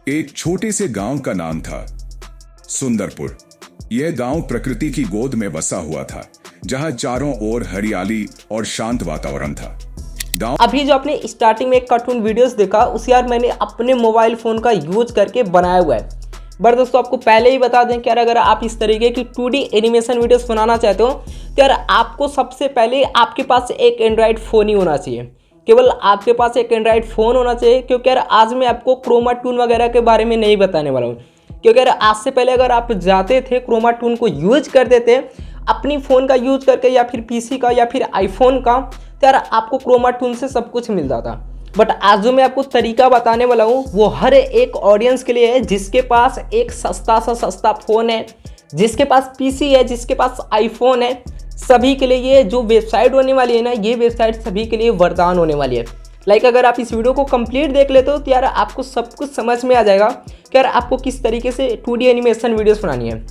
एक छोटे से गांव का नाम था सुंदरपुर। यह गांव प्रकृति की गोद में बसा हुआ था, जहां चारों ओर हरियाली और शांत वातावरण था। अभी जो आपने स्टार्टिंग में एक कार्टून वीडियोस देखा, उसे यार मैंने अपने मोबाइल फ़ोन का यूज करके बनाया हुआ है। बट दोस्तों आपको पहले ही बता दें कि यार अगर आप इस तरीके की 2D एनिमेशन वीडियोस बनाना चाहते हो तो यार आपको सबसे पहले आपके पास एक एंड्रॉयड फ़ोन ही होना चाहिए। केवल आपके पास एक एंड्रॉयड फ़ोन होना चाहिए, क्योंकि यार आज मैं आपको क्रोमा टून वगैरह के बारे में नहीं बताने वाला हूँ। क्योंकि यार आज से पहले अगर आप जाते थे क्रोमा टून को यूज करते थे अपनी फ़ोन का यूज करके, या फिर पीसी का या फिर आईफोन का, तो यार आपको क्रोमा टून से सब कुछ मिलता था। बट आज जो मैं आपको तरीका बताने वाला हूँ वो हर एक ऑडियंस के लिए है, जिसके पास एक सस्ता फ़ोन है, जिसके पास पीसी है, जिसके पास आईफोन है। सभी के लिए ये जो वेबसाइट होने वाली है ना, ये वेबसाइट सभी के लिए वरदान होने वाली है। अगर आप इस वीडियो को कंप्लीट देख लेते हो तो यार आपको सब कुछ समझ में आ जाएगा कि यार आपको किस तरीके से 2D एनिमेशन वीडियोस बनानी है।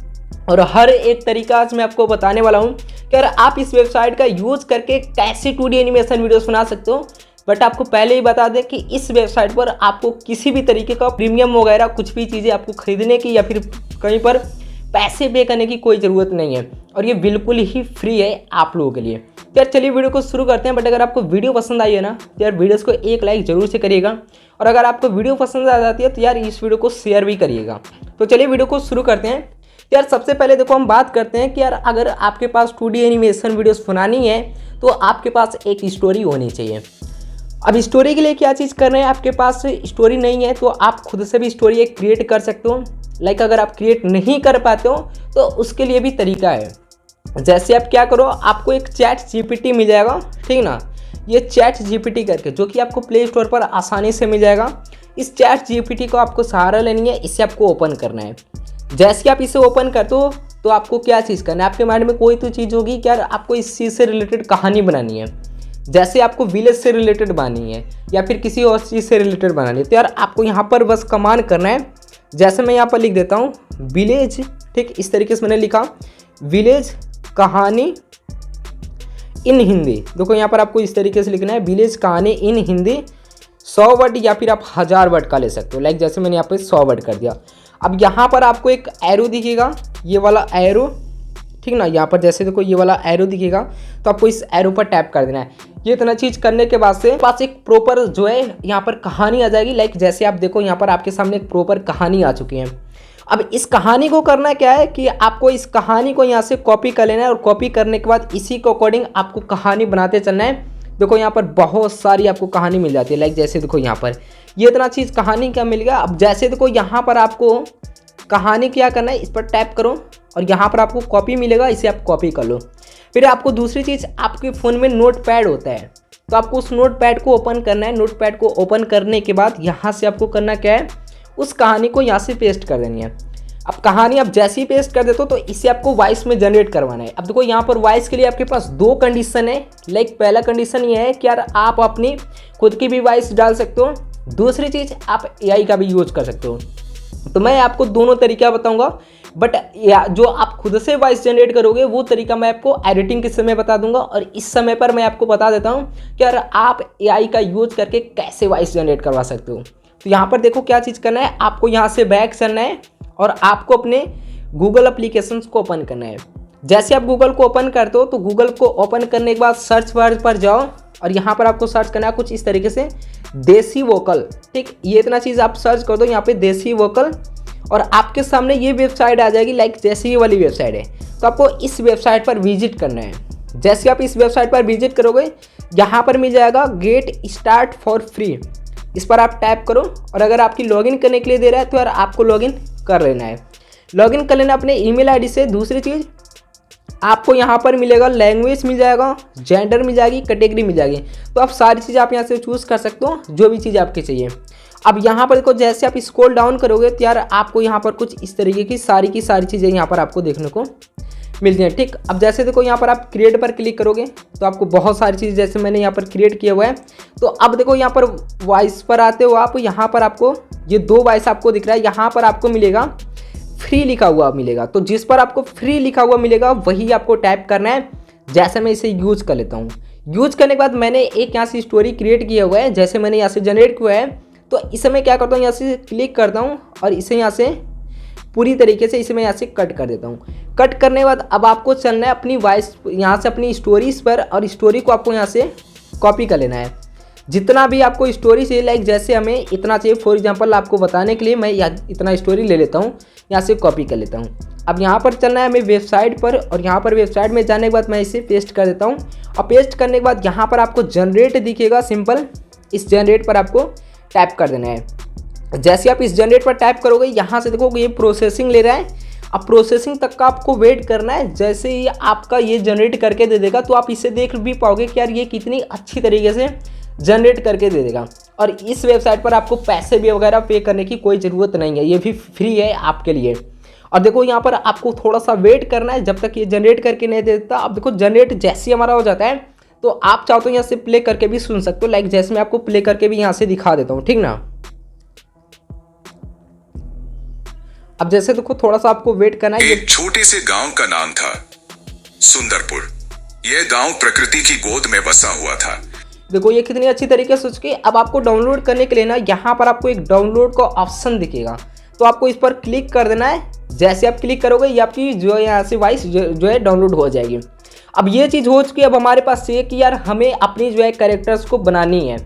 और हर एक तरीका आज मैं आपको बताने वाला हूँ कि यार आप इस वेबसाइट का यूज़ करके कैसे 2D एनिमेशन वीडियोस बना सकते हो। बट आपको पहले ही बता दें कि इस वेबसाइट पर आपको किसी भी तरीके का प्रीमियम वगैरह कुछ भी चीज़ें आपको खरीदने की या फिर कहीं पर पैसे पे करने की कोई ज़रूरत नहीं है, और ये बिल्कुल ही फ्री है आप लोगों के लिए। तो यार चलिए वीडियो को शुरू करते हैं। बट अगर आपको वीडियो पसंद आई है ना तो यार वीडियोस को एक लाइक जरूर से करिएगा, और अगर आपको वीडियो पसंद आ जाती है तो यार इस वीडियो को शेयर भी करिएगा। तो चलिए वीडियो को शुरू करते हैं। यार सबसे पहले देखो हम बात करते हैं कि यार अगर आपके पास 2D एनिमेशन वीडियोस बनानी है तो आपके पास एक स्टोरी होनी चाहिए। अब स्टोरी के लिए क्या चीज़ कर रहे हैं, आपके पास स्टोरी नहीं है तो आप खुद से भी स्टोरी एक क्रिएट कर सकते हो। अगर आप क्रिएट नहीं कर पाते हो तो उसके लिए भी तरीका है। जैसे आप क्या करो, आपको एक चैट जीपीटी मिल जाएगा, ठीक ना। ये चैट जीपीटी करके जो कि आपको प्ले स्टोर पर आसानी से मिल जाएगा। इस चैट जीपीटी को आपको सहारा लेनी है, इसे आपको ओपन करना है। जैसे आप इसे ओपन कर दो तो आपको क्या चीज़ करना है, आपके माइंड में कोई तो चीज़ होगी कि यार आपको इस चीज़ से रिलेटेड कहानी बनानी है। जैसे आपको विलेज से रिलेटेड बनानी है या फिर किसी और चीज़ से रिलेटेड बनानी है, तो यार आपको यहाँ पर बस कमांड करना है। जैसे मैं यहाँ पर लिख देता हूँ विलेज, ठीक, इस तरीके से मैंने लिखा विलेज कहानी इन हिंदी। देखो यहाँ पर आपको इस तरीके से लिखना है विलेज कहानी इन हिंदी 100 वर्ड या फिर आप 1000 वर्ड का ले सकते हो। जैसे मैंने यहाँ पर 100 वर्ड कर दिया। अब यहाँ पर आपको एक एरो दिखेगा, ये वाला एरो, ठीक ना। यहाँ पर जैसे देखो ये वाला एरो दिखेगा तो आपको इस एरो पर टैप कर देना है। ये इतना चीज़ करने के बाद से पास एक प्रॉपर जो है यहाँ पर कहानी आ जाएगी। जैसे आप देखो यहाँ पर आपके सामने एक प्रॉपर कहानी आ चुकी है। अब इस कहानी को करना क्या है कि आपको इस कहानी को यहाँ से कॉपी कर लेना है, और कॉपी करने के बाद इसी के अकॉर्डिंग आपको कहानी बनाते चलना है। देखो यहाँ पर बहुत सारी आपको कहानी मिल जाती है। जैसे देखो यहाँ पर ये इतना चीज़ कहानी क्या मिल गया। अब जैसे देखो यहाँ पर आपको कहानी क्या करना है, इस पर टैप करो और यहाँ पर आपको कॉपी मिलेगा, इसे आप कॉपी कर लो। फिर आपको दूसरी चीज़, आपके फ़ोन में नोट पैड होता है तो आपको उस नोट पैड को ओपन करना है। नोट पैड को ओपन करने के बाद यहाँ से आपको करना क्या है, उस कहानी को यहाँ से पेस्ट कर देनी है। अब कहानी आप जैसे ही पेस्ट कर देते हो तो इसे आपको वॉइस में जनरेट करवाना है। अब देखो यहाँ पर वॉइस के लिए आपके पास 2 कंडीशन है। पहला कंडीशन ये है कि यार आप अपनी खुद की भी वॉइस डाल सकते हो, दूसरी चीज़ आप एआई का भी यूज कर सकते हो। तो मैं आपको दोनों तरीका बताऊंगा, बट जो आप खुद से वॉइस जनरेट करोगे वो तरीका मैं आपको एडिटिंग के समय बता दूंगा। और इस समय पर मैं आपको बता देता हूं कि यार आप एआई का यूज करके कैसे वॉइस जनरेट करवा सकते हो। तो यहाँ पर देखो क्या चीज़ करना है, आपको यहाँ से बैक चलना है और आपको अपने गूगल एप्लीकेशंस को ओपन करना है। जैसे आप गूगल को ओपन करते हो तो गूगल को ओपन करने के बाद सर्च बार पर जाओ और यहाँ पर आपको सर्च करना है कुछ इस तरीके से देसी वोकल, ठीक। ये इतना चीज़ आप सर्च कर दो यहाँ पे देसी वोकल, और आपके सामने ये वेबसाइट आ जाएगी। जैसे ये वाली वेबसाइट है तो आपको इस वेबसाइट पर विजिट करना है। जैसे आप इस वेबसाइट पर विजिट करोगे यहाँ पर मिल जाएगा गेट स्टार्ट फॉर फ्री, इस पर आप टैप करो। और अगर आपकी लॉगिन करने के लिए दे रहा है तो यार आपको लॉगिन कर लेना है। लॉगिन कर लेना अपने ईमेल आईडी से। दूसरी चीज़ आपको यहाँ पर मिलेगा लैंग्वेज मिल जाएगा, जेंडर मिल जाएगी, कैटेगरी मिल जाएगी। तो आप सारी चीज़ आप यहाँ से चूज़ कर सकते हो जो भी चीज़ आपकी चाहिए। अब यहाँ पर देखो जैसे आप स्क्रॉल डाउन करोगे तो यार आपको यहाँ पर कुछ इस तरीके की सारी चीज़ें यहाँ पर आपको देखने को मिलती हैं, ठीक। अब जैसे देखो यहाँ पर आप क्रिएट पर क्लिक करोगे तो आपको बहुत सारी चीज़ जैसे मैंने यहाँ पर क्रिएट किया हुआ है। तो अब देखो यहाँ पर वॉइस पर आते हो आप, यहाँ पर आपको ये 2 वॉइस आपको दिख रहा है। यहाँ पर आपको मिलेगा फ्री लिखा हुआ मिलेगा, तो जिस पर आपको फ्री लिखा हुआ मिलेगा वही आपको टाइप करना है। जैसे मैं इसे यूज कर लेता हूँ। यूज करने के बाद मैंने एक यहाँ से स्टोरी क्रिएट किया हुआ है, जैसे मैंने यहाँ से जनरेट किया है। तो इसे मैं क्या करता हूँ, यहाँ से क्लिक करता हूँ और इसे यहाँ से पूरी तरीके से इसे मैं यहाँ से कट कर देता हूँ। कट करने के बाद अब आपको चलना है अपनी वॉइस यहाँ से अपनी स्टोरीज पर, और स्टोरी को आपको यहाँ से कॉपी कर लेना है। जितना भी आपको स्टोरी चाहिए, लाइक जैसे हमें इतना चाहिए, फॉर एग्जांपल आपको बताने के लिए मैं इतना स्टोरी ले लेता हूँ, यहाँ से कॉपी कर लेता हूँ। अब यहाँ पर चलना है हमें वेबसाइट पर, और यहाँ पर वेबसाइट में जाने के बाद मैं इसे पेस्ट कर देता हूँ। और पेस्ट करने के बाद यहाँ पर आपको जनरेट दिखेगा सिंपल, इस जनरेट पर आपको टाइप कर देना है। जैसे आप इस जनरेट पर टाइप करोगे, यहाँ से देखोगे ये प्रोसेसिंग ले रहा है। अब प्रोसेसिंग तक का आपको वेट करना है। जैसे ही आपका ये जनरेट करके दे देगा तो आप इसे देख भी पाओगे कि यार ये कितनी अच्छी तरीके से जनरेट करके दे देगा। और इस वेबसाइट पर आपको पैसे भी वगैरह पे करने की कोई ज़रूरत नहीं है, ये भी फ्री है आपके लिए। और देखो यहाँ पर आपको थोड़ा सा वेट करना है जब तक ये जनरेट करके नहीं देता। अब देखो जनरेट जैसे ही हमारा हो जाता है तो आप चाहो तो यहाँ से प्ले करके भी सुन सकते हो, लाइक जैसे मैं आपको प्ले करके भी यहाँ से दिखा देता हूँ, ठीक ना। अब जैसे देखो थोड़ा सा आपको वेट करना है। एक छोटे से गांव का नाम था सुंदरपुर। यह गांव प्रकृति की गोद में बसा हुआ था। देखो ये कितनी अच्छी तरीके से सोच के। अब आपको डाउनलोड करने के लिए ना यहाँ पर आपको एक डाउनलोड का ऑप्शन दिखेगा, तो आपको इस पर क्लिक कर देना है। जैसे आप क्लिक करोगे ये आपकी जो है यहाँ से वॉइस जो है डाउनलोड हो जाएगी। अब ये चीज़ हो चुकी है। अब हमारे पास ये कि यार हमें अपनी जो है कैरेक्टर्स को बनानी है।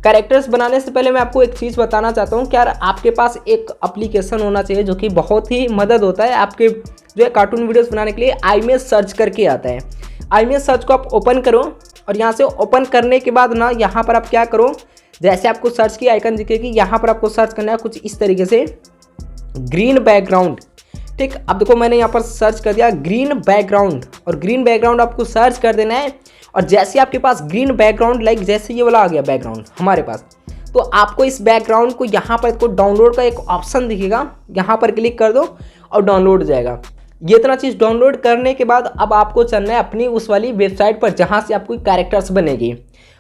कैरेक्टर्स बनाने से पहले मैं आपको एक चीज़ बताना चाहता हूँ कि यार आपके पास एक एप्लीकेशन होना चाहिए जो कि बहुत ही मदद होता है आपके जो है कार्टून वीडियोस बनाने के लिए। iMovie सर्च करके आता है। iMovie सर्च को आप ओपन करो, और यहाँ से ओपन करने के बाद ना यहाँ पर आप क्या करो, जैसे आपको सर्च की आइकन दिखेगी, यहाँ पर आपको सर्च करना है कुछ इस तरीके से, ग्रीन बैकग्राउंड। ठीक, अब देखो मैंने यहाँ पर सर्च कर दिया ग्रीन बैकग्राउंड, और ग्रीन बैकग्राउंड आपको सर्च कर देना है। और जैसे आपके पास ग्रीन बैकग्राउंड, लाइक जैसे ये वाला आ गया बैकग्राउंड हमारे पास, तो आपको इस बैकग्राउंड को यहाँ पर इसको डाउनलोड का एक ऑप्शन दिखेगा, यहाँ पर क्लिक कर दो और डाउनलोड हो जाएगा। ये इतना चीज़ डाउनलोड करने के बाद अब आपको चलना है अपनी उस वाली वेबसाइट पर जहाँ से आपको कैरेक्टर्स बनेगी।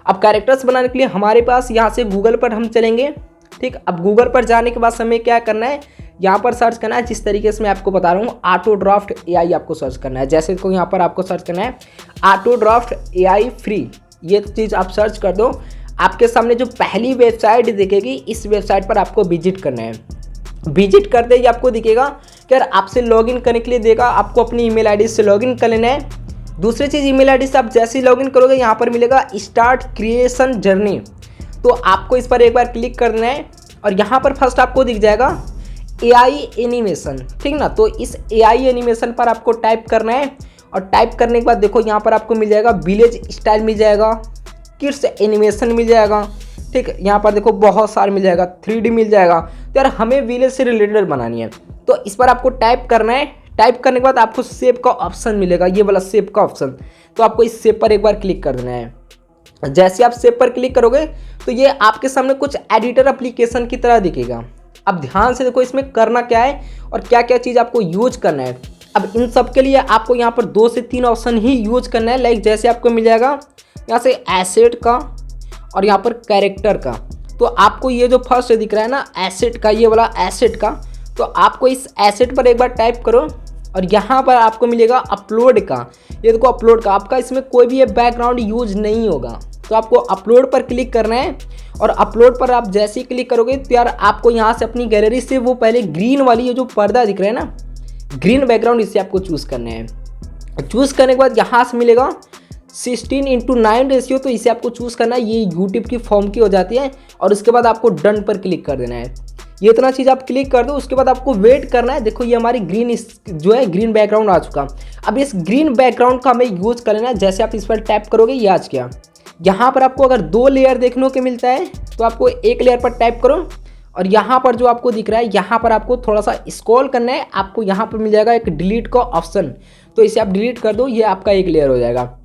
अब कैरेक्टर्स बनाने के लिए हमारे पास यहाँ से गूगल पर हम चलेंगे। ठीक, अब गूगल पर जाने के बाद हमें क्या करना है, यहाँ पर सर्च करना है जिस तरीके से मैं आपको बता रहा हूँ, ऑटो ड्राफ्ट AI आपको सर्च करना है। जैसे को यहाँ पर आपको सर्च करना है ऑटो ड्राफ्ट AI फ्री, ये चीज़ आप सर्च कर दो। आपके सामने जो पहली वेबसाइट दिखेगी इस वेबसाइट पर आपको विजिट करना है। विजिट करते ही आपको दिखेगा कि यार आपसे लॉगिन करने के लिए देगा, आपको अपनी ईमेल आईडी से लॉगिन कर लेना है। दूसरी चीज़, ईमेल आईडी से आप जैसे ही लॉगिन करोगे यहाँ पर मिलेगा स्टार्ट क्रिएशन जर्नी, तो आपको इस पर एक बार क्लिक कर देना है। और यहाँ पर फर्स्ट आपको दिख जाएगा AI एनिमेशन, ठीक ना। तो इस AI एनिमेशन पर आपको टाइप करना है, और टाइप करने के बाद देखो यहाँ पर आपको मिल जाएगा विलेज स्टाइल मिल जाएगा, किड्स एनिमेशन मिल जाएगा। ठीक, यहाँ पर देखो बहुत सारे मिल जाएगा, 3D मिल जाएगा। तो यार हमें विलेज से रिलेटेड बनानी है, तो इस पर आपको टाइप करना है। टाइप करने के बाद आपको सेव का ऑप्शन मिलेगा, ये वाला सेव का ऑप्शन, तो आपको इस सेव पर एक बार क्लिक कर देना है। जैसे आप सेव पर क्लिक करोगे तो ये आपके सामने कुछ एडिटर एप्लीकेशन की तरह दिखेगा। अब ध्यान से देखो इसमें करना क्या है और क्या क्या चीज़ आपको यूज करना है। अब इन सब के लिए आपको यहाँ पर 2 से 3 ऑप्शन ही यूज करना है। लाइक जैसे आपको मिल जाएगा यहाँ से एसेट का और यहाँ पर कैरेक्टर का, तो आपको ये जो फर्स्ट दिख रहा है ना एसेट का, ये वाला एसेट का, तो आपको इस एसेट पर एक बार टाइप करो और यहाँ पर आपको मिलेगा अपलोड का। ये देखो अपलोड का, आपका इसमें कोई भी ये बैकग्राउंड यूज नहीं होगा, तो आपको अपलोड पर क्लिक करना है। और अपलोड पर आप जैसे ही क्लिक करोगे तो यार आपको यहाँ से अपनी गैलरी से वो पहले ग्रीन वाली ये जो पर्दा दिख रहा है ना, ग्रीन बैकग्राउंड, इसे आपको चूज़ करना है। चूज़ करने के बाद यहाँ से मिलेगा 16:9 रेशियो, तो इसे आपको चूज़ करना है। ये यूट्यूब की फॉर्म की हो जाती है, और उसके बाद आपको डन पर क्लिक कर देना है। ये इतना चीज़ आप क्लिक कर दो, उसके बाद आपको वेट करना है। देखो ये हमारी ग्रीन जो है ग्रीन बैकग्राउंड आ चुका। अब इस ग्रीन बैकग्राउंड का हमें यूज़ कर लेना है। जैसे आप इस पर टैप करोगे ये आज क्या, यहाँ पर आपको अगर 2 लेयर देखने को मिलता है तो आपको एक लेयर पर टैप करो, और यहाँ पर जो आपको दिख रहा है यहाँ पर आपको थोड़ा सा स्क्रॉल करना है। आपको यहाँ पर मिल जाएगा एक डिलीट का ऑप्शन, तो इसे आप डिलीट कर दो, ये आपका एक लेयर हो जाएगा।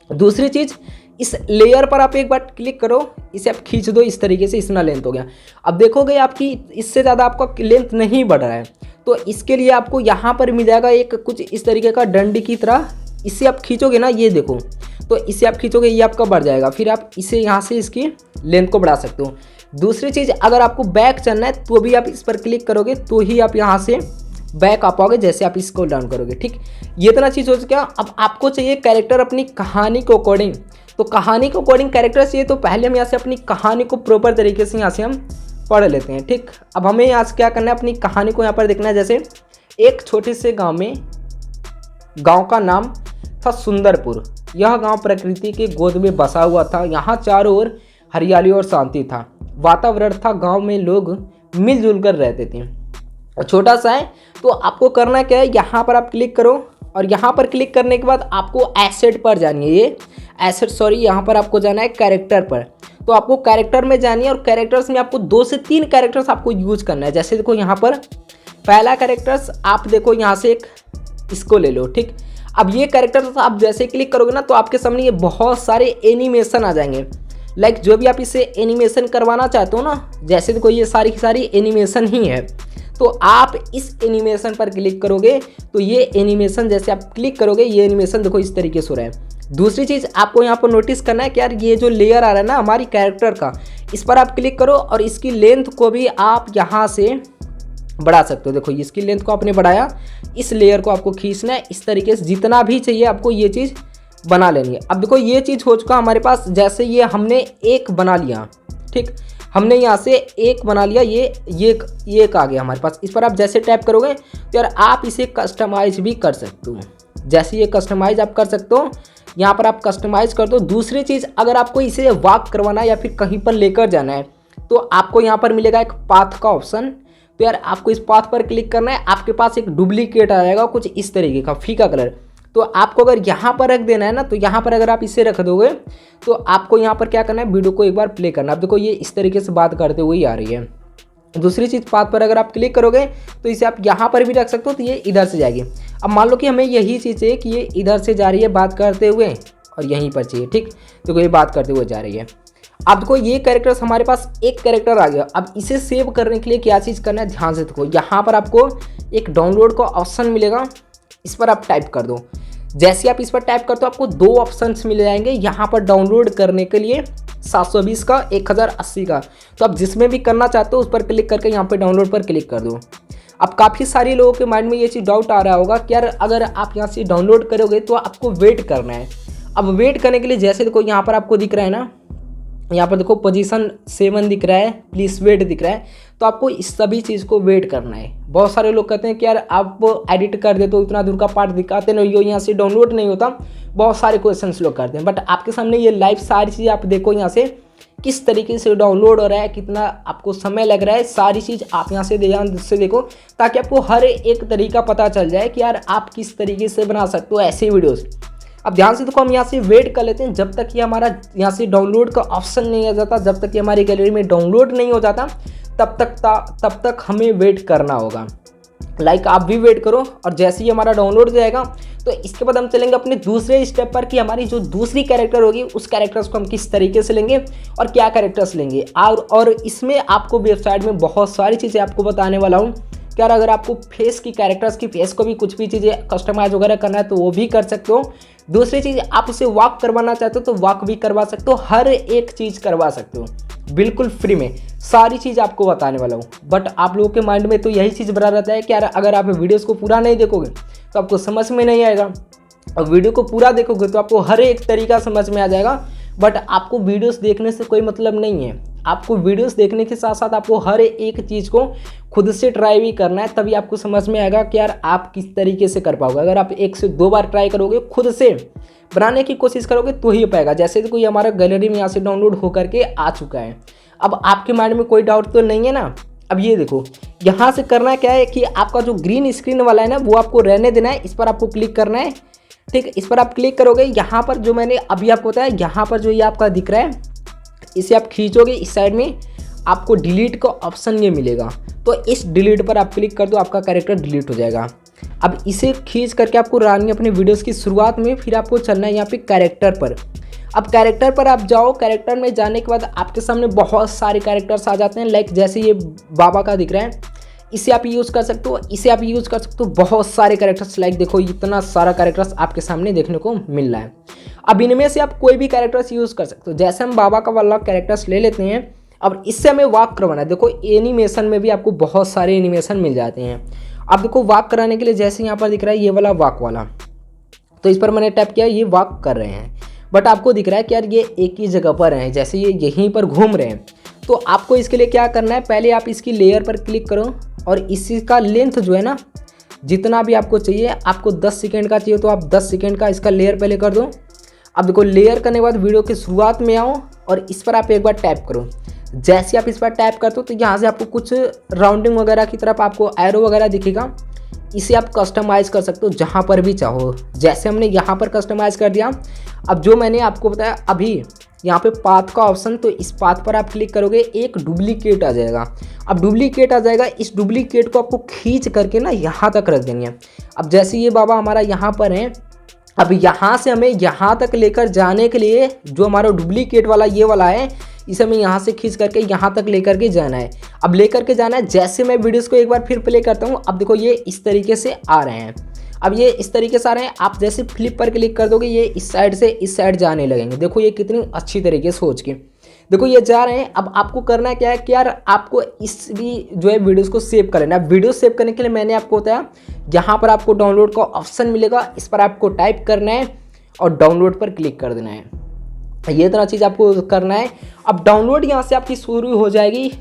दूसरी चीज़, इस लेयर पर आप एक बार क्लिक करो, इसे आप खींच दो इस तरीके से, इतना लेंथ हो गया। अब देखोगे आपकी इससे ज़्यादा आपका लेंथ नहीं बढ़ रहा है, तो इसके लिए आपको यहाँ पर मिल जाएगा एक कुछ इस तरीके का डंडी की तरह। इसे आप खींचोगे ना, ये देखो, तो इसे आप खींचोगे ये आपका बढ़ जाएगा। फिर आप इसे यहाँ से इसकी लेंथ को बढ़ा सकते हो। दूसरी चीज़, अगर आपको बैक चलना है तो भी आप इस पर क्लिक करोगे तो ही आप यहाँ से बैक आ पाओगे, जैसे आप इसको डाउन करोगे। ठीक, ये इतना चीज़ हो चुका। अब आपको चाहिए कैरेक्टर अपनी कहानी को अकॉर्डिंग, तो कहानी को अकॉर्डिंग कैरेक्टर चाहिए, तो पहले हम यहाँ से अपनी कहानी को प्रॉपर तरीके से यहाँ से हम पढ़ लेते हैं। ठीक, अब हमें यहाँ से क्या करना है, अपनी कहानी को यहाँ पर देखना है। जैसे एक छोटे से गांव का नाम था सुंदरपुर। यह गांव प्रकृति के गोद में बसा हुआ था। यहाँ चारों ओर हरियाली और शांति था। वातावरण था, गांव में लोग मिलजुल कर रहते थे। छोटा सा है तो आपको करना क्या है, यहाँ पर आप क्लिक करो और यहाँ पर क्लिक करने के बाद आपको एसेट पर जानी है। ये एसेट यहाँ पर आपको जाना है कैरेक्टर पर। तो आपको कैरेक्टर में जानी है और कैरेक्टर्स में आपको 2 से 3 कैरेक्टर्स आपको यूज करना है। जैसे देखो यहाँ पर पहला कैरेक्टर्स आप देखो यहाँ से एक इसको ले लो। ठीक, अब ये कैरेक्टर्स आप जैसे क्लिक करोगे ना तो आपके सामने ये बहुत सारे एनिमेशन आ जाएंगे। लाइक जो भी आप इसे एनिमेशन करवाना चाहते हो ना, जैसे देखो ये सारी की सारी एनिमेशन ही है। तो आप इस एनिमेशन पर क्लिक करोगे तो ये एनिमेशन जैसे आप क्लिक करोगे ये एनिमेशन देखो इस तरीके से हो रहा है। दूसरी चीज़ आपको यहाँ पर नोटिस करना है कि यार ये जो लेयर आ रहा है ना हमारी कैरेक्टर का, इस पर आप क्लिक करो और इसकी लेंथ को भी आप यहाँ से बढ़ा सकते हो। देखो इसकी लेंथ को आपने बढ़ाया, इस लेयर को आपको खींचना है इस तरीके से, जितना भी चाहिए आपको ये चीज़ बना लेनी है। अब देखो ये चीज़ हो चुका हमारे पास। जैसे ये हमने एक बना लिया, ठीक, हमने यहाँ से एक बना लिया, ये एक आ गया हमारे पास। इस पर आप जैसे टैप करोगे तो यार आप इसे कस्टमाइज भी कर सकते हो। जैसे ये कस्टमाइज आप कर सकते हो, यहाँ पर आप कस्टमाइज कर दो। दूसरी चीज़, अगर आपको इसे वॉक करवाना है या फिर कहीं पर लेकर जाना है तो आपको यहाँ पर मिलेगा एक पाथ का ऑप्शन। तो यार आपको इस पाथ पर क्लिक करना है, आपके पास एक डुप्लीकेट आ जाएगा कुछ इस तरीके का फीका कलर। तो आपको अगर यहाँ पर रख देना है ना, तो यहाँ पर अगर आप इसे रख दोगे तो आपको यहाँ पर क्या करना है, वीडियो को एक बार प्ले करना। अब देखो ये इस तरीके से बात करते हुए ही आ रही है। दूसरी चीज़, पाथ पर अगर आप क्लिक करोगे तो इसे आप यहाँ पर भी रख सकते हो, तो ये इधर से जाएगी। अब मान लो कि हमें यही चीज़ है कि ये इधर से जा रही है बात करते हुए और यहीं पर चाहिए। ठीक, तो ये बात करते हुए जा रही है। अब देखो ये कैरेक्टर्स हमारे पास एक कैरेक्टर आ गया। अब इसे सेव करने के लिए क्या चीज़ करना है, ध्यान से देखो। यहाँ पर आपको एक डाउनलोड का ऑप्शन मिलेगा, इस पर आप टाइप कर दो। जैसे आप इस पर टाइप करते हो आपको 2 ऑप्शंस मिल जाएंगे यहाँ पर डाउनलोड करने के लिए, 720 का, 1080 का। तो आप जिसमें भी करना चाहते हो उस पर क्लिक करके यहाँ पे डाउनलोड पर क्लिक कर दो। अब काफ़ी सारे लोगों के माइंड में ये चीज़ डाउट आ रहा होगा कि यार अगर आप यहाँ से डाउनलोड करोगे तो आपको वेट करना है। अब वेट करने के लिए जैसे देखो यहाँ पर आपको दिख रहा है ना, यहाँ पर देखो पोजीशन 7 दिख रहा है, प्लीज़ वेट दिख रहा है। तो आपको इस सभी चीज़ को वेट करना है। बहुत सारे लोग कहते हैं कि यार आप एडिट कर देते हो, इतना दूर का पार्ट दिखाते नहीं हो, यहाँ से डाउनलोड नहीं होता। बहुत सारे क्वेश्चंस लोग करते हैं, बट आपके सामने ये लाइव सारी चीज़ें आप देखो यहाँ से किस तरीके से डाउनलोड हो रहा है, कितना आपको समय लग रहा है, सारी चीज़ आप यहाँ से ध्यान से देखो, ताकि आपको हर एक तरीका पता चल जाए कि यार आप किस तरीके से बना सकते हो ऐसे वीडियोज़। अब ध्यान से देखो, हम यहाँ से वेट कर लेते हैं जब तक कि हमारा यहाँ से डाउनलोड का ऑप्शन नहीं आ जाता, जब तक कि हमारी गैलरी में डाउनलोड नहीं हो जाता तब तक हमें वेट करना होगा। लाइक आप भी वेट करो और जैसे ही हमारा डाउनलोड जाएगा तो इसके बाद हम चलेंगे अपने दूसरे स्टेप पर कि हमारी जो दूसरी कैरेक्टर होगी उस कैरेक्टर्स को हम किस तरीके से लेंगे और क्या कैरेक्टर्स लेंगे। और इसमें आपको वेबसाइट में बहुत सारी चीज़ें आपको बताने वाला हूँ। क्या अगर आपको फेस की कैरेक्टर्स की फेस को भी कुछ भी चीज़ें कस्टमाइज वगैरह करना है तो वो भी कर सकते हो। दूसरी चीज़, आप उसे वॉक करवाना चाहते हो तो वॉक भी करवा सकते हो, हर एक चीज़ करवा सकते हो बिल्कुल फ्री में। सारी चीज़ आपको बताने वाला हूँ। बट आप लोगों के माइंड में तो यही चीज़ बना रहता है कि यार अगर आप वीडियोस को पूरा नहीं देखोगे तो आपको समझ में नहीं आएगा, और वीडियो को पूरा देखोगे तो आपको हर एक तरीका समझ में आ जाएगा। बट आपको वीडियोस देखने से कोई मतलब नहीं है। आपको वीडियोस देखने के साथ साथ आपको हर एक चीज़ को खुद से ट्राई भी करना है, तभी आपको समझ में आएगा कि यार आप किस तरीके से कर पाओगे। अगर आप 1 से 2 बार ट्राई करोगे, खुद से बनाने की कोशिश करोगे तो ही पाएगा। जैसे तो कोई हमारा गैलरी में यहाँ से डाउनलोड होकर के आ चुका है। अब आपके माइंड में कोई डाउट तो नहीं है ना। अब ये देखो, यहाँ से करना क्या है कि आपका जो ग्रीन स्क्रीन वाला है ना वो आपको रहने देना है, इस पर आपको क्लिक करना है। ठीक, इस पर आप क्लिक करोगे, यहाँ पर जो मैंने अभी आपको बताया, यहाँ पर जो ये आपका दिख रहा है इसे आप खींचोगे, इस साइड में आपको डिलीट का ऑप्शन ये मिलेगा। तो इस डिलीट पर आप क्लिक कर दो, आपका कैरेक्टर डिलीट हो जाएगा। अब इसे खींच करके आपको रानी अपने वीडियोस की शुरुआत में, फिर आपको चलना है यहाँ पे कैरेक्टर पर। अब कैरेक्टर पर आप जाओ, कैरेक्टर में जाने के बाद आपके सामने बहुत सारे कैरेक्टर्स आ जाते हैं। लाइक जैसे ये बाबा का दिख रहा है, इसे आप यूज़ कर सकते हो, इसे आप यूज़ कर सकते हो। बहुत सारे कैरेक्टर्स, लाइक देखो इतना सारा कैरेक्टर्स आपके सामने देखने को मिल रहा है। अब इनमें से आप कोई भी कैरेक्टर्स यूज़ कर सकते हो। जैसे हम बाबा का वाला कैरेक्टर्स ले लेते हैं, अब इससे हमें वॉक करवाना है। देखो एनिमेशन में भी आपको बहुत सारे एनिमेशन मिल जाते हैं। अब देखो वॉक कराने के लिए जैसे यहाँ पर दिख रहा है ये वाला वॉक वाला, तो इस पर मैंने टैप किया, ये वॉक कर रहे हैं। बट आपको दिख रहा है कि यार ये एक ही जगह पर हैं, जैसे ये यहीं पर घूम रहे हैं। तो आपको इसके लिए क्या करना है, पहले आप इसकी लेयर पर क्लिक करो और इसी का लेंथ जो है ना, जितना भी आपको चाहिए, आपको 10 सेकेंड का चाहिए तो आप 10 सेकेंड का इसका लेयर पहले कर दो। अब देखो लेयर करने के बाद वीडियो की शुरुआत में आओ और इस पर आप एक बार टैप करो। जैसे आप इस पर टैप करते हो तो यहाँ से आपको कुछ राउंडिंग वगैरह की तरफ आपको एरो वगैरह दिखेगा। इसे आप कस्टमाइज़ कर सकते हो जहाँ पर भी चाहो। जैसे हमने यहाँ पर कस्टमाइज़ कर दिया। अब जो मैंने आपको बताया अभी यहाँ पे पाथ का ऑप्शन, तो इस पाथ पर आप क्लिक करोगे, एक डुप्लीकेट आ जाएगा। अब डुप्लीकेट आ जाएगा, इस डुप्लीकेट को आपको खींच करके ना यहाँ तक रख देंगे। अब जैसे ये बाबा हमारा यहाँ पर है, अब यहाँ से हमें यहाँ तक लेकर जाने के लिए जो हमारा डुप्लीकेट वाला ये वाला है, इसे हमें यहाँ से खींच करके यहाँ तक लेकर के जाना है। अब लेकर के जाना है, जैसे मैं वीडियोस को एक बार फिर प्ले करता हूँ। अब देखो ये इस तरीके से आ रहे हैं। अब ये इस तरीके से आ रहे हैं। आप जैसे फ्लिप पर क्लिक कर दोगे, ये इस साइड से इस साइड जाने लगेंगे। देखो ये कितनी अच्छी तरीके से सोच के देखो ये जा रहे हैं। अब आपको करना क्या है कि यार आपको इस भी जो है वीडियोस को सेव कर लेना है। वीडियो सेव करने के लिए मैंने आपको बताया, यहाँ पर आपको डाउनलोड का ऑप्शन मिलेगा, इस पर आपको टाइप करना है और डाउनलोड पर क्लिक कर देना है। ये इतना चीज़ आपको करना है। अब डाउनलोड यहाँ से आपकी शुरू हो जाएगी।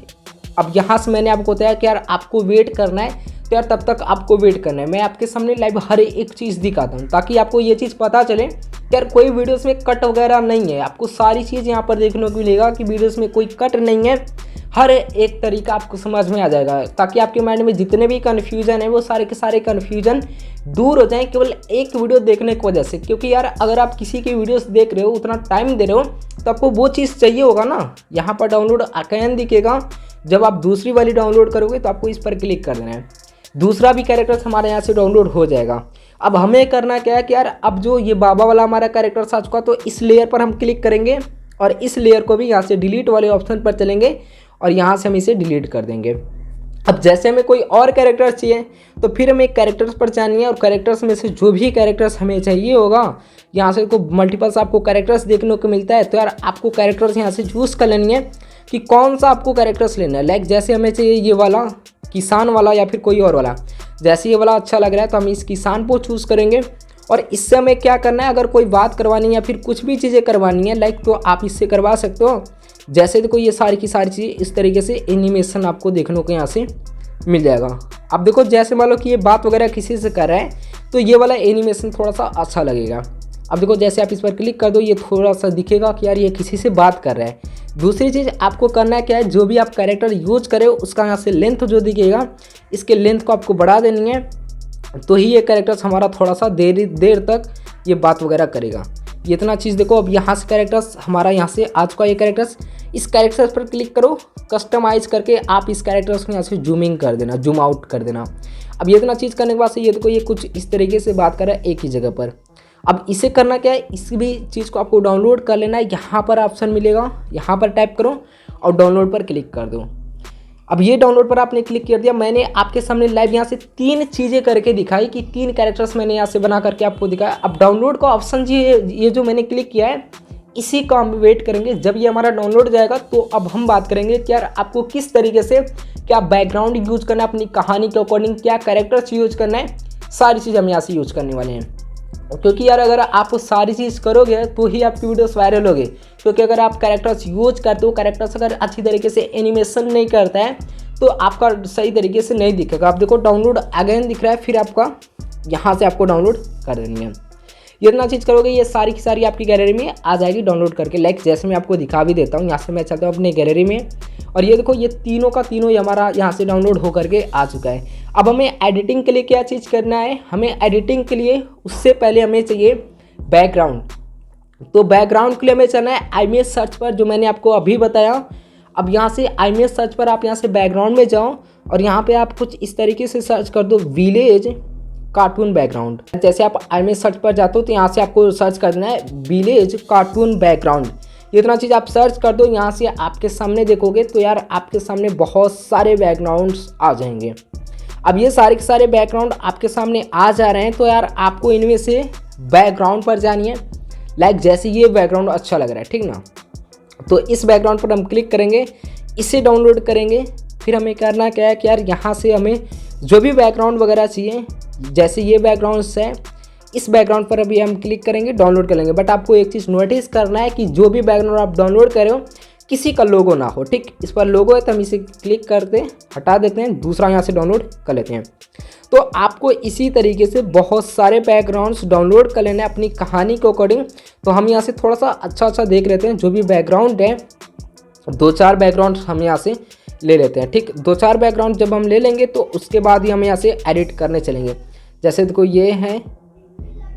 अब यहाँ से मैंने आपको बताया कि यार आपको वेट करना है, तो यार तब तक आपको वेट करना है। मैं आपके सामने लाइव हर एक चीज़ दिखाता हूँ ताकि आपको ये चीज़ पता चले कि यार कोई वीडियोस में कट वगैरह नहीं है। आपको सारी चीज़ यहाँ पर देखने को मिलेगा कि वीडियोस में कोई कट नहीं है। हर एक तरीका आपको समझ में आ जाएगा ताकि आपके माइंड में जितने भी कन्फ्यूजन है वो सारे के सारे कन्फ्यूजन दूर हो जाएं केवल एक वीडियो देखने की वजह से। क्योंकि यार अगर आप किसी की वीडियोस देख रहे हो, उतना टाइम दे रहे हो, तो आपको वो चीज़ चाहिए होगा ना। यहाँ पर डाउनलोड आइकन दिखेगा। जब आप दूसरी वाली डाउनलोड करोगे तो आपको इस पर क्लिक कर देना है। दूसरा भी कैरेक्टर्स हमारे यहाँ से डाउनलोड हो जाएगा। अब हमें करना क्या है कि यार अब जो ये बाबा वाला हमारा कैरेक्टर्स आ चुका, तो इस लेयर पर हम क्लिक करेंगे और इस लेयर को भी यहाँ से डिलीट वाले ऑप्शन पर चलेंगे और यहाँ से हम इसे डिलीट कर देंगे। अब जैसे हमें कोई और कैरेक्टर्स चाहिए तो फिर हमें कैरेक्टर्स पर जानी है और कैरेक्टर्स में से जो भी कैरेक्टर्स हमें चाहिए होगा, यहाँ से को मल्टीपल्स आपको कैरेक्टर्स देखने को मिलता है। तो यार आपको कैरेक्टर्स यहाँ से चूज़ कर लेनी है कि कौन सा आपको कैरेक्टर्स लेना है। लाइक जैसे हमें चाहिए ये वाला किसान वाला या फिर कोई और वाला। जैसे ये वाला अच्छा लग रहा है तो हम इस किसान को चूज़ करेंगे और इससे हमें क्या करना है, अगर कोई बात करवानी है या फिर कुछ भी चीज़ें करवानी है लाइक, तो आप इससे करवा सकते हो। जैसे देखो ये सारी की सारी चीज़ें इस तरीके से एनिमेशन आपको देखने को यहाँ से मिल जाएगा। अब देखो जैसे मान लो कि ये बात वगैरह किसी से कर रहा है तो ये वाला एनिमेशन थोड़ा सा अच्छा लगेगा। अब देखो जैसे आप इस पर क्लिक कर दो, ये थोड़ा सा दिखेगा कि यार ये किसी से बात कर रहा है। दूसरी चीज़ आपको करना है क्या है, जो भी आप कैरेक्टर यूज करें उसका यहाँ से लेंथ जो दिखेगा, इसके लेंथ को आपको बढ़ा देनी है। तो ही ये कैरेक्टर्स हमारा थोड़ा सा देर तक ये बात वगैरह करेगा। ये इतना चीज़ देखो। अब यहाँ से कैरेक्टर्स हमारा यहाँ से आज का ये कैरेक्टर्स, इस कैरेक्टर्स पर क्लिक करो, कस्टमाइज़ करके आप इस कैरेक्टर्स को यहाँ से जूमिंग कर देना, जूम आउट कर देना। अब ये इतना चीज़ करने के बाद से ये देखो ये कुछ इस तरीके से बात कर रहा है एक ही जगह पर। अब इसे करना क्या है, इस भी चीज़ को आपको डाउनलोड कर लेना है। यहाँ पर ऑप्शन मिलेगा, यहाँ पर टाइप करो और डाउनलोड पर क्लिक कर दो। अब ये डाउनलोड पर आपने क्लिक कर दिया। मैंने आपके सामने लाइव यहाँ से 3 चीज़ें करके दिखाई कि 3 कैरेक्टर्स मैंने यहाँ से बना करके आपको दिखाया। अब डाउनलोड का ऑप्शन जी ये जो मैंने क्लिक किया है, इसी का हम वेट करेंगे। जब ये हमारा डाउनलोड जाएगा तो अब हम बात करेंगे कि यार आपको किस तरीके से क्या बैकग्राउंड यूज करना है, अपनी कहानी के अकॉर्डिंग क्या कैरेक्टर्स यूज करना है, सारी चीज़ हम यहाँ से यूज करने वाले हैं। क्योंकि यार अगर आप सारी चीज़ करोगे तो ही आपकी वीडियोस वायरल होगी। क्योंकि अगर आप कैरेक्टर्स यूज करते हो, कैरेक्टर्स अगर अच्छी तरीके से एनिमेशन नहीं करता है तो आपका सही तरीके से नहीं दिखेगा। आप देखो डाउनलोड अगेन दिख रहा है, फिर आपका यहाँ से आपको डाउनलोड कर देनी है। ये इतना चीज़ करोगे ये सारी की सारी आपकी गैलरी में आ जाएगी डाउनलोड करके। लाइक जैसे मैं आपको दिखा भी देता हूँ, यहाँ से मैं चलता हूँ अपने गैलरी में और ये देखो ये तीनों का तीनों ही हमारा यहाँ से डाउनलोड हो करके आ चुका है। अब हमें एडिटिंग के लिए क्या चीज़ करना है, हमें एडिटिंग के लिए उससे पहले हमें चाहिए बैकग्राउंड। तो बैकग्राउंड के लिए हमें चलना है iMovie सर्च पर, जो मैंने आपको अभी बताया। अब यहाँ से iMovie सर्च पर आप यहाँ से बैकग्राउंड में जाओ और यहाँ पे आप कुछ इस तरीके से सर्च कर दो विलेज कार्टून बैकग्राउंड। जैसे आप iMovie सर्च पर जाते हो तो यहाँ से आपको सर्च कर देना है विलेज कार्टून बैकग्राउंड। ये इतना चीज़ आप सर्च कर दो, यहाँ से आपके सामने देखोगे तो यार आपके सामने बहुत सारे बैकग्राउंड्स आ जाएंगे। अब ये सारे के सारे बैकग्राउंड आपके सामने आ जा रहे हैं तो यार आपको इनमें से बैकग्राउंड पर जानी है। लाइक जैसे ये बैकग्राउंड अच्छा लग रहा है, ठीक ना, तो इस बैकग्राउंड पर हम क्लिक करेंगे, इसे डाउनलोड करेंगे। फिर हमें करना क्या है कि यार यहाँ से हमें जो भी बैकग्राउंड वगैरह चाहिए, जैसे ये बैकग्राउंड्स है, इस बैकग्राउंड पर अभी हम क्लिक करेंगे, डाउनलोड कर लेंगे। बट आपको एक चीज़ नोटिस करना है कि जो भी बैकग्राउंड आप डाउनलोड कर रहे हो किसी का लोगो ना हो। ठीक, इस पर लोगो है तो हम इसे क्लिक करते हटा देते हैं, दूसरा यहाँ से डाउनलोड कर लेते हैं। तो आपको इसी तरीके से बहुत सारे बैकग्राउंड्स डाउनलोड कर लेना है अपनी कहानी के अकॉर्डिंग। तो हम यहाँ से थोड़ा सा अच्छा देख लेते हैं, जो भी बैकग्राउंड है 2-4 बैकग्राउंड हम यहाँ से ले लेते हैं। ठीक, 2-4 बैकग्राउंड जब हम ले लेंगे तो उसके बाद ही हम यहाँ से एडिट करने चलेंगे। जैसे देखो ये है,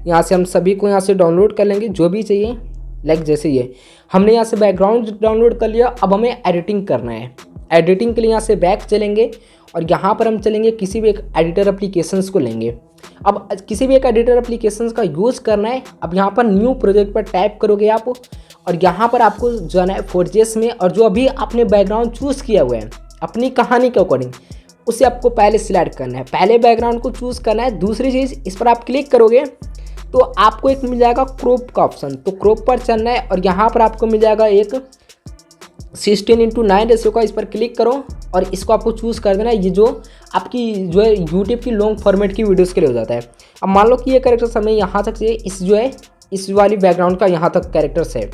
यहाँ से हम सभी को यहाँ से डाउनलोड कर लेंगे जो भी चाहिए। लाइक जैसे ये हमने यहाँ से बैकग्राउंड डाउनलोड कर लिया, अब हमें एडिटिंग करना है। एडिटिंग के लिए यहाँ से बैक चलेंगे और यहाँ पर हम चलेंगे किसी भी एक एडिटर एप्लीकेशंस को लेंगे। अब किसी भी एक एडिटर एप्लीकेशंस का यूज़ करना है। अब यहाँ पर न्यू प्रोजेक्ट पर टाइप करोगे आप और यहाँ पर आपको जाना है 4JS में, और जो अभी आपने बैकग्राउंड चूज़ किया हुआ है अपनी कहानी के अकॉर्डिंग उसे आपको पहले सिलेक्ट करना है, पहले बैकग्राउंड को चूज़ करना है। दूसरी चीज़, इस पर आप क्लिक करोगे तो आपको एक मिल जाएगा क्रॉप का ऑप्शन, तो क्रॉप पर चलना है और यहाँ पर आपको मिल जाएगा एक 16:9 रेशियो का। इस पर क्लिक करो और इसको आपको चूज़ कर देना है। ये जो आपकी जो है यूट्यूब की लॉन्ग फॉर्मेट की वीडियोस के लिए हो जाता है। अब मान लो कि ये कैरेक्टर्स हमें यहाँ तक चाहिए, इस जो है इस वाली बैकग्राउंड का यहाँ तक कैरेक्टर्स है।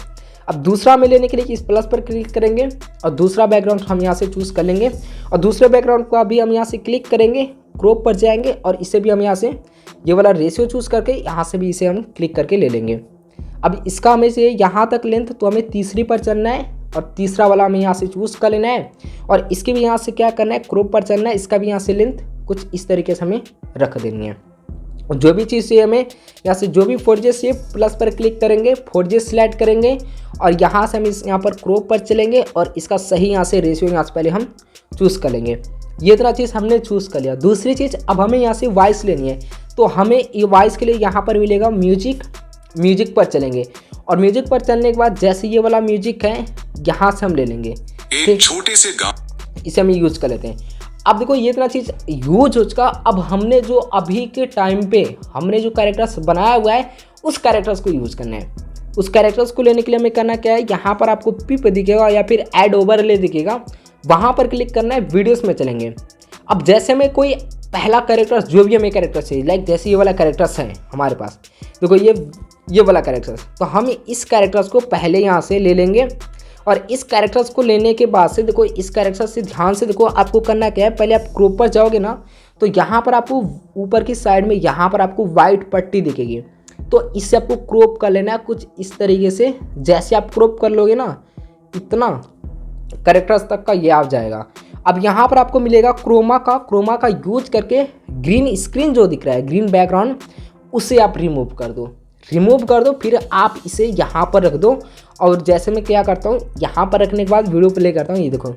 अब दूसरा हमें लेने के लिए इस प्लस पर क्लिक करेंगे और दूसरा बैकग्राउंड हम यहाँ से चूज़ कर लेंगे और दूसरे बैकग्राउंड को अभी हम यहाँ से क्लिक करेंगे, क्रॉप पर जाएंगे और इसे भी हम यहाँ से ये वाला रेशियो चूज़ करके यहाँ से भी इसे हम क्लिक करके ले लेंगे। अब इसका हमें से यहाँ तक लेंथ, तो हमें तीसरी पर चलना है और तीसरा वाला हमें यहाँ से चूज़ कर लेना है और इसके भी यहाँ से क्या करना है, क्रॉप पर चलना है। इसका भी यहाँ से लेंथ कुछ इस तरीके से हमें रख देनी है। और जो भी चीज़ चाहिए हमें यहाँ से, जो भी 4JS चाहिए प्लस पर क्लिक करेंगे, 4JS सिलेक्ट करेंगे और यहाँ से हम इस यहाँ पर क्रॉप पर चलेंगे और इसका सही यहाँ से रेशियो यहाँ से पहले हम चूज़ कर लेंगे। ये इतना चीज़ हमने चूज़ कर लिया। दूसरी चीज़, अब हमें यहाँ से वॉइस लेनी है, तो हमें ये वॉइस के लिए यहाँ पर मिलेगा म्यूजिक पर चलेंगे और म्यूजिक पर चलने के बाद जैसे ये वाला म्यूजिक है यहाँ से हम ले लेंगे, एक छोटे से गाँव, इसे हम यूज कर लेते हैं। अब देखो ये इतना चीज़ यूज हो चुका। अब हमने जो अभी के टाइम पे हमने जो कैरेक्टर्स बनाया हुआ है उस कैरेक्टर्स को यूज़ करना है। उस कैरेक्टर्स को लेने के लिए हमें करना क्या है, यहाँ पर आपको पिप दिखेगा या फिर ऐड ओवरले दिखेगा, वहाँ पर क्लिक करना है, वीडियोस में चलेंगे। अब जैसे हमें कोई पहला कैरेक्टर्स, जो भी हमें कैरेक्टर्स चाहिए, लाइक जैसे ये वाला कैरेक्टर्स है हमारे पास, देखो ये वाला कैरेक्टर्स, तो हम इस कैरेक्टर्स को पहले यहाँ से ले लेंगे और इस कैरेक्टर्स को लेने के बाद से देखो इस कैरेक्टर से ध्यान से देखो आपको करना क्या है। पहले आप क्रॉप पर जाओगे ना, तो यहाँ पर आपको ऊपर की साइड में यहाँ पर आपको वाइट पट्टी दिखेगी, तो इससे आपको क्रॉप कर लेना है कुछ इस तरीके से। जैसे आप क्रॉप कर लोगे ना, इतना कैरेक्टर्स तक का ये आ जाएगा। अब यहाँ पर आपको मिलेगा क्रोमा का यूज करके ग्रीन स्क्रीन जो दिख रहा है, ग्रीन बैकग्राउंड, उसे आप रिमूव कर दो। फिर आप इसे यहाँ पर रख दो और जैसे मैं क्या करता हूँ, यहाँ पर रखने के बाद वीडियो प्ले करता हूँ। ये देखो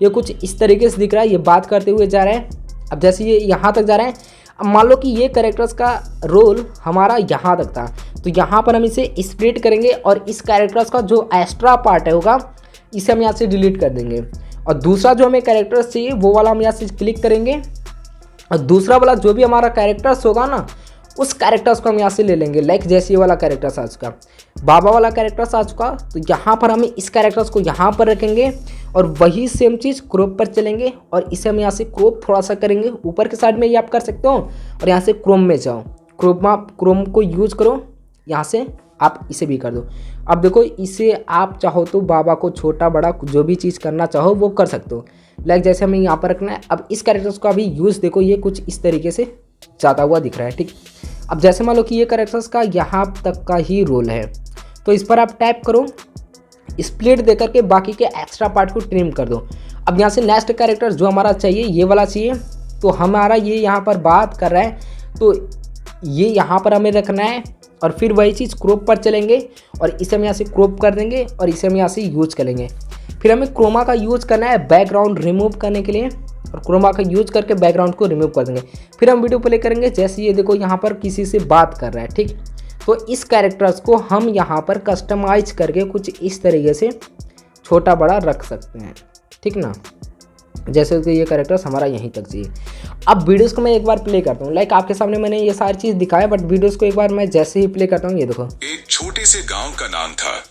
ये कुछ इस तरीके से दिख रहा है, ये बात करते हुए जा रहा है। अब जैसे ये यहाँ तक जा रहा है, अब मान लो कि ये कैरेक्टर्स का रोल हमारा यहाँ तक था, तो यहाँ पर हम इसे स्प्लिट करेंगे और इस कैरेक्टर्स का जो एक्स्ट्रा पार्ट है होगा इसे हम यहाँ से डिलीट कर देंगे और दूसरा जो हमें कैरेक्टर्स चाहिए वो वाला हम यहाँ से क्लिक करेंगे और दूसरा वाला जो भी हमारा कैरेक्टर्स होगा ना, उस कैरेक्टर्स को हम यहाँ से ले लेंगे। लाइक जैसे ये वाला कैरेक्टर्स आ चुका, बाबा वाला कैरेक्टर्स आ चुका, तो यहाँ पर हम इस कैरेक्टर्स को यहाँ पर रखेंगे और वही सेम चीज़ क्रॉप पर चलेंगे और इसे हम यहाँ से क्रॉप थोड़ा सा करेंगे। ऊपर के साइड में ये आप कर सकते हो और यहाँ से क्रोम में जाओ, क्रोम को यूज करो, यहाँ से आप इसे भी कर दो। अब देखो इसे आप चाहो तो बाबा को छोटा बड़ा जो भी चीज़ करना चाहो वो कर सकते हो। लाइक जैसे हमें यहाँ पर रखना है। अब इस कैरेक्टर्स का भी यूज़ देखो, ये कुछ इस तरीके से जाता हुआ दिख रहा है। ठीक, अब जैसे मान लो कि ये कैरेक्टर्स का यहाँ तक का ही रोल है, तो इस पर आप टाइप करो, स्प्लिट दे करके बाकी के एक्स्ट्रा पार्ट को ट्रिम कर दो। अब यहाँ से नेक्स्ट कैरेक्टर जो हमारा चाहिए, ये वाला चाहिए, तो हमारा ये यहाँ पर बात कर रहा है, तो ये यहाँ पर हमें रखना है और फिर वही चीज़ क्रॉप पर चलेंगे और इसे हम यहाँ से क्रॉप कर देंगे और इसे हम यहाँ से यूज करेंगे। फिर हमें क्रोमा का यूज करना है बैकग्राउंड रिमूव करने के लिए और क्रोमा का यूज करके बैकग्राउंड को रिमूव कर देंगे। फिर हम वीडियो प्ले करेंगे, जैसे ये देखो यहाँ पर किसी से बात कर रहा है। ठीक, तो इस कैरेक्टर्स को हम यहाँ पर कस्टमाइज करके कुछ इस तरीके से छोटा बड़ा रख सकते हैं। ठीक ना, जैसे कि ये कैरेक्टर्स हमारा यहीं तक चाहिए। अब वीडियोस को मैं एक बार प्ले करता हूँ। लाइक आपके सामने मैंने ये सारी चीज़ दिखाया, बट वीडियोस को एक बार मैं जैसे ही प्ले करता हूँ, ये देखो। एक छोटे से गांव का नाम था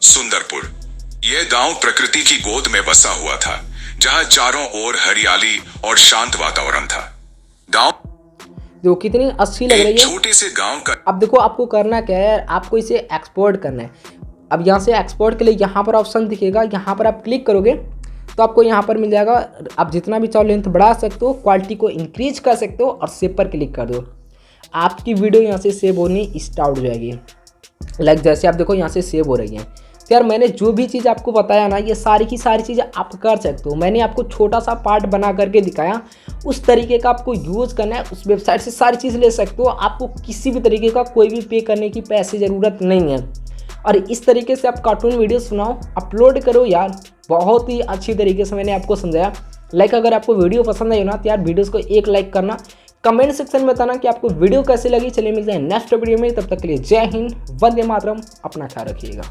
सुंदरपुर। यह गांव प्रकृति की गोद में बसा हुआ था, जहां चारों ओर हरियाली और शांत वातावरण था। गांव जो कितनी अच्छी लग रही है छोटे से गांव का। अब देखो आपको करना क्या है, आपको इसे एक्सपोर्ट करना है। अब यहाँ से एक्सपोर्ट के लिए यहाँ पर ऑप्शन दिखेगा, यहाँ पर आप क्लिक करोगे तो आपको यहाँ पर मिल जाएगा। आप जितना भी चाहो लेंथ बढ़ा सकते हो, क्वालिटी को इंक्रीज कर सकते हो और सेव पर क्लिक कर दो। आपकी वीडियो यहाँ से सेव होनी स्टार्ट हो जाएगी। लाइक जैसे आप देखो यहाँ से सेव हो रही है। तो यार मैंने जो भी चीज़ आपको बताया ना, ये सारी की सारी चीज़ें आप कर सकते हो। मैंने आपको छोटा सा पार्ट बना करके दिखाया, उस तरीके का आपको यूज़ करना है। उस वेबसाइट से सारी चीज़ ले सकते हो। आपको किसी भी तरीके का कोई भी पे करने की पैसे ज़रूरत नहीं है। और इस तरीके से आप कार्टून वीडियोस बनाओ, अपलोड करो यार। बहुत ही अच्छी तरीके से मैंने आपको समझाया। लाइक अगर आपको वीडियो पसंद आई हो ना तो यार वीडियोस को एक लाइक करना, कमेंट सेक्शन में बताना कि आपको वीडियो कैसी लगी। चलिए मिलते हैं नेक्स्ट वीडियो में, तब तक के लिए जय हिंद, वंदे मातरम, अपना ख्याल रखिएगा।